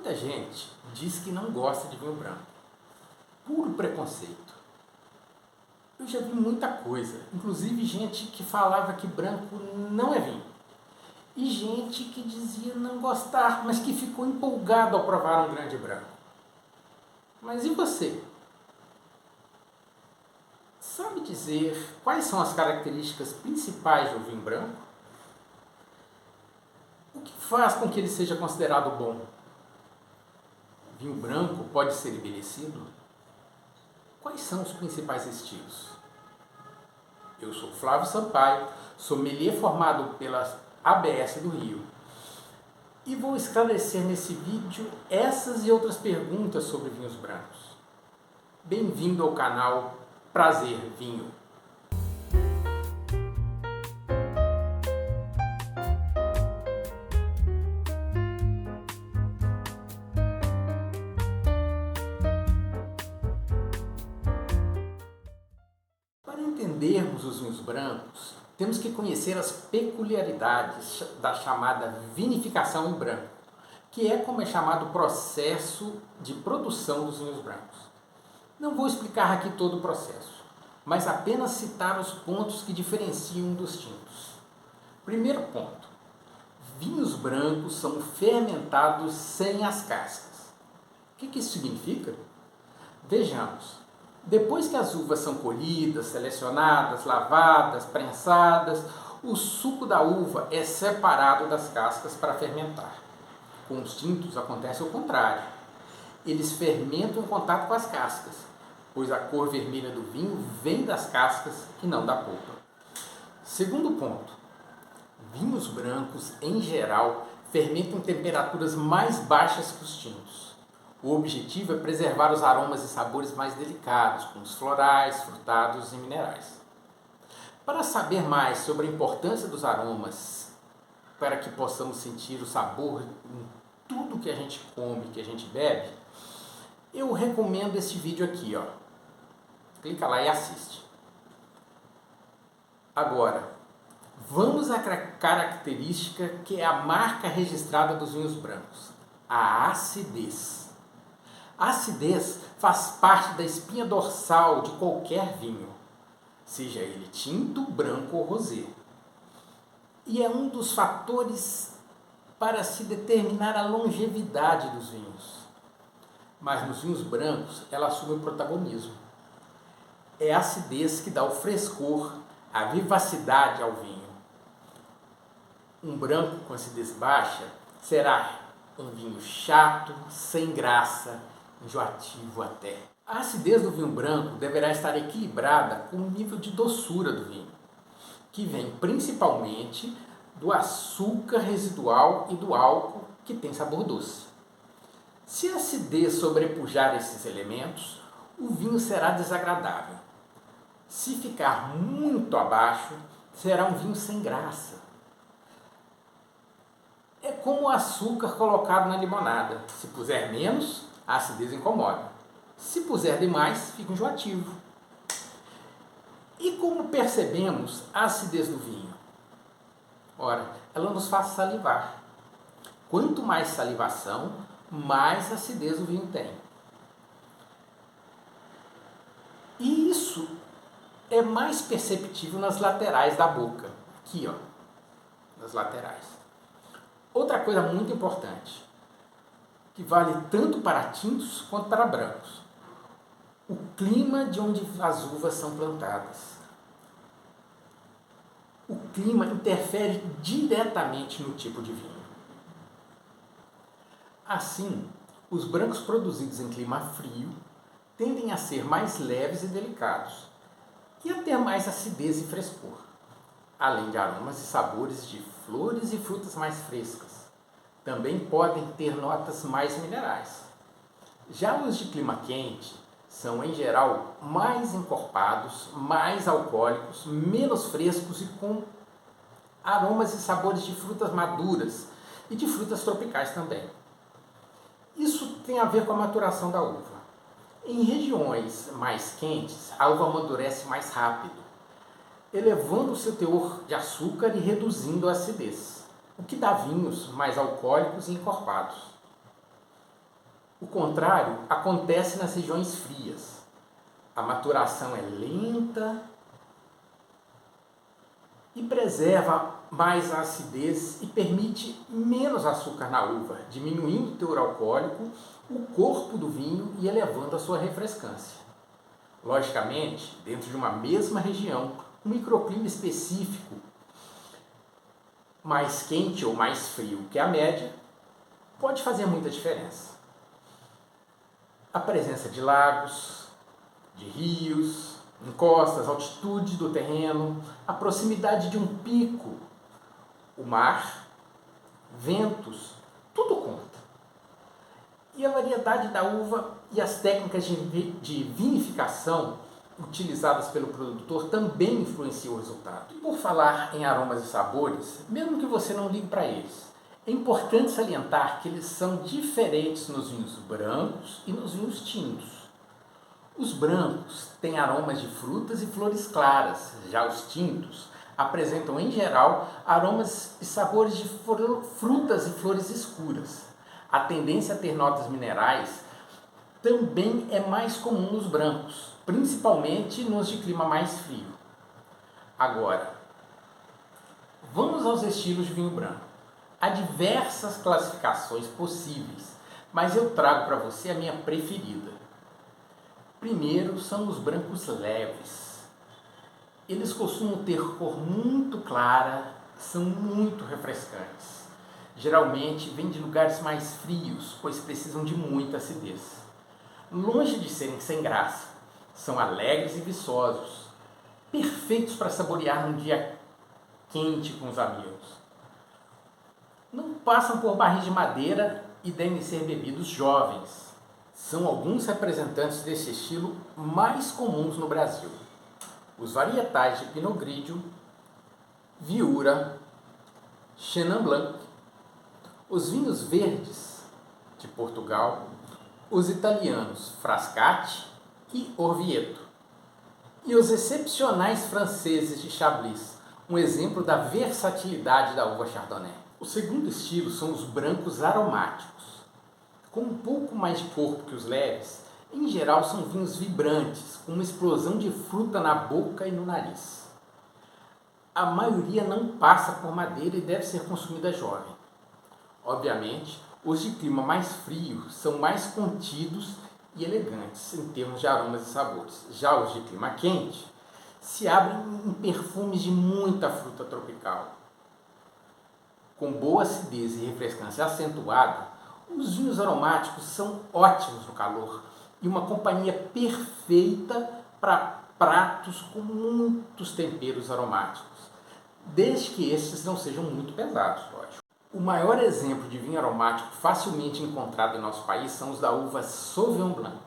Muita gente diz que não gosta de vinho branco. Puro preconceito. Eu já vi muita coisa, inclusive gente que falava que branco não é vinho. E gente que dizia não gostar, mas que ficou empolgado ao provar um grande branco. Mas e você? Sabe dizer quais são as características principais do vinho branco? O que faz com que ele seja considerado bom? Vinho branco pode ser envelhecido? Quais são os principais estilos? Eu sou Flávio Sampaio, sommelier formado pela ABS do Rio e vou esclarecer nesse vídeo essas e outras perguntas sobre vinhos brancos. Bem-vindo ao canal Prazer Vinho. Para entendermos os vinhos brancos, temos que conhecer as peculiaridades da chamada vinificação em branco, que é como é chamado o processo de produção dos vinhos brancos. Não vou explicar aqui todo o processo, mas apenas citar os pontos que diferenciam dos tintos. Primeiro ponto: vinhos brancos são fermentados sem as cascas. O que isso significa? Vejamos. Depois que as uvas são colhidas, selecionadas, lavadas, prensadas, o suco da uva é separado das cascas para fermentar. Com os tintos acontece o contrário. Eles fermentam em contato com as cascas, pois a cor vermelha do vinho vem das cascas e não da polpa. Segundo ponto: vinhos brancos, em geral, fermentam em temperaturas mais baixas que os tintos. O objetivo é preservar os aromas e sabores mais delicados, como os florais, frutados e minerais. Para saber mais sobre a importância dos aromas, para que possamos sentir o sabor em tudo que a gente come, que a gente bebe, eu recomendo esse vídeo aqui, ó. Clica lá e assiste. Agora, vamos à característica que é a marca registrada dos vinhos brancos: a acidez. A acidez faz parte da espinha dorsal de qualquer vinho, seja ele tinto, branco ou rosé. E é um dos fatores para se determinar a longevidade dos vinhos. Mas nos vinhos brancos ela assume o protagonismo. É a acidez que dá o frescor, a vivacidade ao vinho. Um branco com acidez baixa será um vinho chato, sem graça, enjoativo até. A acidez do vinho branco deverá estar equilibrada com o nível de doçura do vinho, que vem principalmente do açúcar residual e do álcool, que tem sabor doce. Se a acidez sobrepujar esses elementos, o vinho será desagradável. Se ficar muito abaixo, será um vinho sem graça. É como o açúcar colocado na limonada. Se puser menos, a acidez incomoda. Se puser demais, fica enjoativo. E como percebemos a acidez do vinho? Ora, ela nos faz salivar. Quanto mais salivação, mais acidez o vinho tem. E isso é mais perceptível nas laterais da boca. Aqui, ó, nas laterais. Outra coisa muito importante, que vale tanto para tintos quanto para brancos: o clima de onde as uvas são plantadas. O clima interfere diretamente no tipo de vinho. Assim, os brancos produzidos em clima frio tendem a ser mais leves e delicados e a ter mais acidez e frescor, além de aromas e sabores de flores e frutas mais frescas. Também podem ter notas mais minerais. Já os de clima quente são, em geral, mais encorpados, mais alcoólicos, menos frescos e com aromas e sabores de frutas maduras e de frutas tropicais também. Isso tem a ver com a maturação da uva. Em regiões mais quentes, a uva amadurece mais rápido, elevando o seu teor de açúcar e reduzindo a acidez, o que dá vinhos mais alcoólicos e encorpados. O contrário acontece nas regiões frias. A maturação é lenta e preserva mais a acidez e permite menos açúcar na uva, diminuindo o teor alcoólico, o corpo do vinho e elevando a sua refrescância. Logicamente, dentro de uma mesma região, um microclima específico, mais quente ou mais frio que a média, pode fazer muita diferença. A presença de lagos, de rios, encostas, altitude do terreno, a proximidade de um pico, o mar, ventos, tudo conta. E a variedade da uva e as técnicas de vinificação utilizadas pelo produtor também influenciam o resultado. E por falar em aromas e sabores, mesmo que você não ligue para eles, é importante salientar que eles são diferentes nos vinhos brancos e nos vinhos tintos. Os brancos têm aromas de frutas e flores claras, já os tintos apresentam, em geral, aromas e sabores de frutas e flores escuras. A tendência a ter notas minerais também é mais comum nos brancos, principalmente nos de clima mais frio. Agora, vamos aos estilos de vinho branco. Há diversas classificações possíveis, mas eu trago para você a minha preferida. Primeiro são os brancos leves. Eles costumam ter cor muito clara, são muito refrescantes. Geralmente vêm de lugares mais frios, pois precisam de muita acidez. Longe de serem sem graça, são alegres e viçosos, perfeitos para saborear num dia quente com os amigos. Não passam por barris de madeira e devem ser bebidos jovens. São alguns representantes desse estilo mais comuns no Brasil. Os varietais de Pinot Grigio, Viura, Chenin Blanc, os vinhos verdes de Portugal, os italianos Frascati e Orvieto, e os excepcionais franceses de Chablis, um exemplo da versatilidade da uva Chardonnay. O segundo estilo são os brancos aromáticos. Com um pouco mais de corpo que os leves, em geral são vinhos vibrantes, com uma explosão de fruta na boca e no nariz. A maioria não passa por madeira e deve ser consumida jovem. Obviamente, os de clima mais frio são mais contidos e elegantes em termos de aromas e sabores. Já os de clima quente se abrem em perfumes de muita fruta tropical. Com boa acidez e refrescância acentuada, os vinhos aromáticos são ótimos no calor e uma companhia perfeita para pratos com muitos temperos aromáticos, desde que estes não sejam muito pesados, lógico. O maior exemplo de vinho aromático facilmente encontrado em nosso país são os da uva Sauvignon Blanc.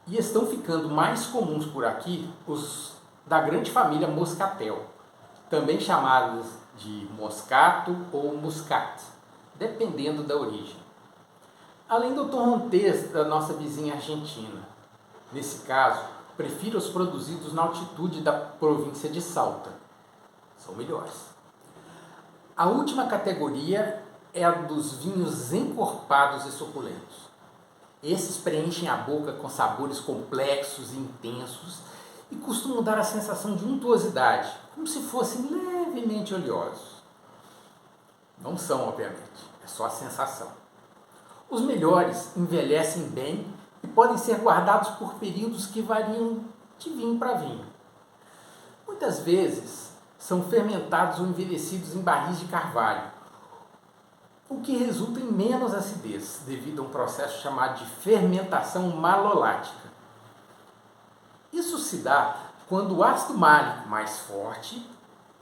E estão ficando mais comuns por aqui os da grande família Moscatel, também chamados de Moscato ou Muscat, dependendo da origem. Além do torrontés da nossa vizinha Argentina. Nesse caso, prefiro os produzidos na altitude da província de Salta. São melhores. A última categoria é a dos vinhos encorpados e suculentos. Esses preenchem a boca com sabores complexos e intensos e costumam dar a sensação de untuosidade, como se fossem levemente oleosos. Não são, obviamente, é só a sensação. Os melhores envelhecem bem e podem ser guardados por períodos que variam de vinho para vinho. Muitas vezes são fermentados ou envelhecidos em barris de carvalho, o que resulta em menos acidez, devido a um processo chamado de fermentação malolática. Isso se dá quando o ácido málico mais forte,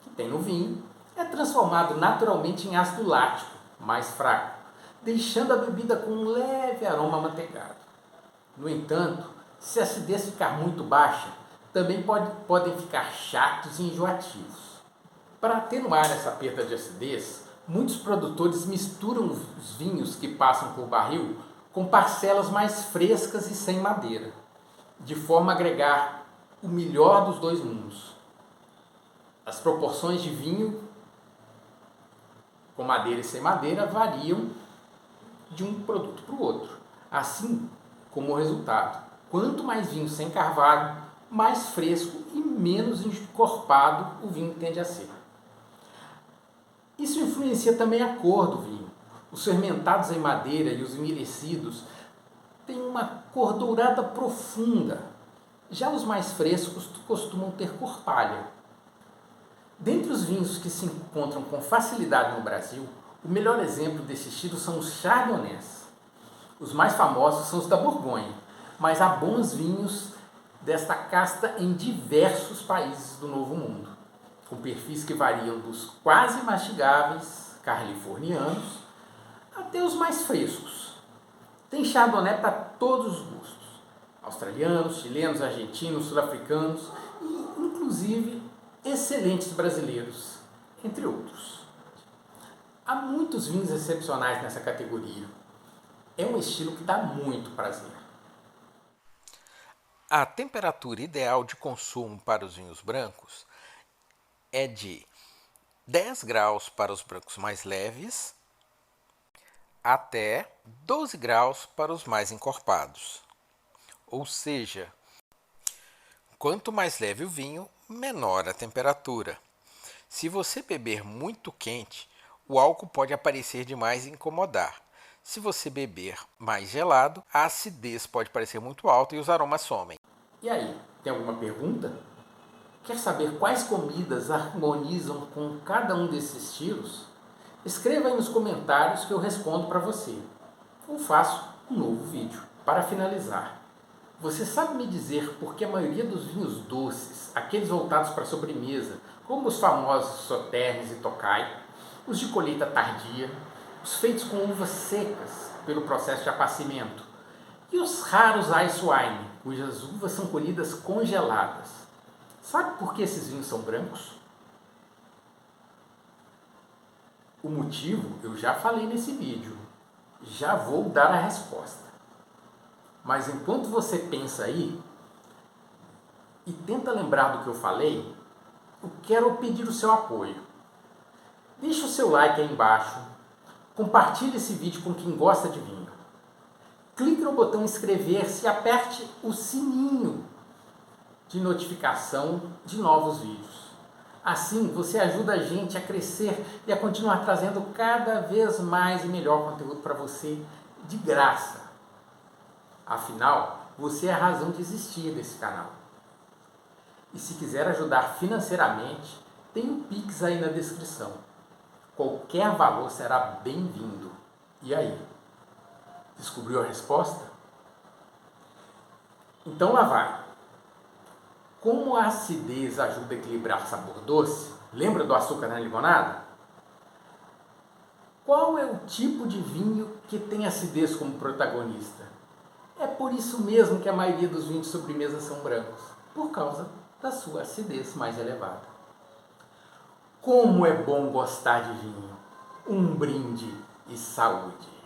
que tem no vinho, é transformado naturalmente em ácido lático, mais fraco, deixando a bebida com um leve aroma amanteigado. No entanto, se a acidez ficar muito baixa, também podem ficar chatos e enjoativos. Para atenuar essa perda de acidez, muitos produtores misturam os vinhos que passam por barril com parcelas mais frescas e sem madeira, de forma a agregar o melhor dos dois mundos. As proporções de vinho com madeira e sem madeira variam de um produto para o outro. Assim como o resultado. Quanto mais vinho sem carvalho, mais fresco e menos encorpado o vinho tende a ser. Isso influencia também a cor do vinho. Os fermentados em madeira e os envelhecidos têm uma cor dourada profunda. Já os mais frescos costumam ter cor palha. Dentre os vinhos que se encontram com facilidade no Brasil, o melhor exemplo desse estilo são os chardonnays. Os mais famosos são os da Borgonha, mas há bons vinhos desta casta em diversos países do Novo Mundo, com perfis que variam dos quase mastigáveis californianos até os mais frescos. Tem chardonnay para todos os gostos, australianos, chilenos, argentinos, sul-africanos e inclusive excelentes brasileiros, entre outros. Há muitos vinhos excepcionais nessa categoria. É um estilo que dá muito prazer. A temperatura ideal de consumo para os vinhos brancos é de 10 graus para os brancos mais leves até 12 graus para os mais encorpados. Ou seja, quanto mais leve o vinho, menor a temperatura. Se você beber muito quente, o álcool pode aparecer demais e incomodar. Se você beber mais gelado, a acidez pode parecer muito alta e os aromas somem. E aí, tem alguma pergunta? Quer saber quais comidas harmonizam com cada um desses estilos? Escreva aí nos comentários que eu respondo para você. Ou faço um novo vídeo. Para finalizar, você sabe me dizer por que a maioria dos vinhos doces, aqueles voltados para a sobremesa, como os famosos sauternes e tocai, os de colheita tardia, os feitos com uvas secas pelo processo de apacimento, e os raros ice wine, cujas uvas são colhidas congeladas. Sabe por que esses vinhos são brancos? O motivo eu já falei nesse vídeo. Já vou dar a resposta. Mas enquanto você pensa aí e tenta lembrar do que eu falei, eu quero pedir o seu apoio. Deixe o seu like aí embaixo. Compartilhe esse vídeo com quem gosta de vinho. Clique no botão inscrever-se e aperte o sininho de notificação de novos vídeos. Assim, você ajuda a gente a crescer e a continuar trazendo cada vez mais e melhor conteúdo para você de graça. Afinal, você é a razão de existir desse canal. E se quiser ajudar financeiramente, tem um Pix aí na descrição. Qualquer valor será bem-vindo. E aí? Descobriu a resposta? Então lá vai. Como a acidez ajuda a equilibrar o sabor doce? Lembra do açúcar na limonada? Qual é o tipo de vinho que tem acidez como protagonista? É por isso mesmo que a maioria dos vinhos de sobremesa são brancos, por causa da sua acidez mais elevada. Como é bom gostar de vinho! Um brinde e saúde!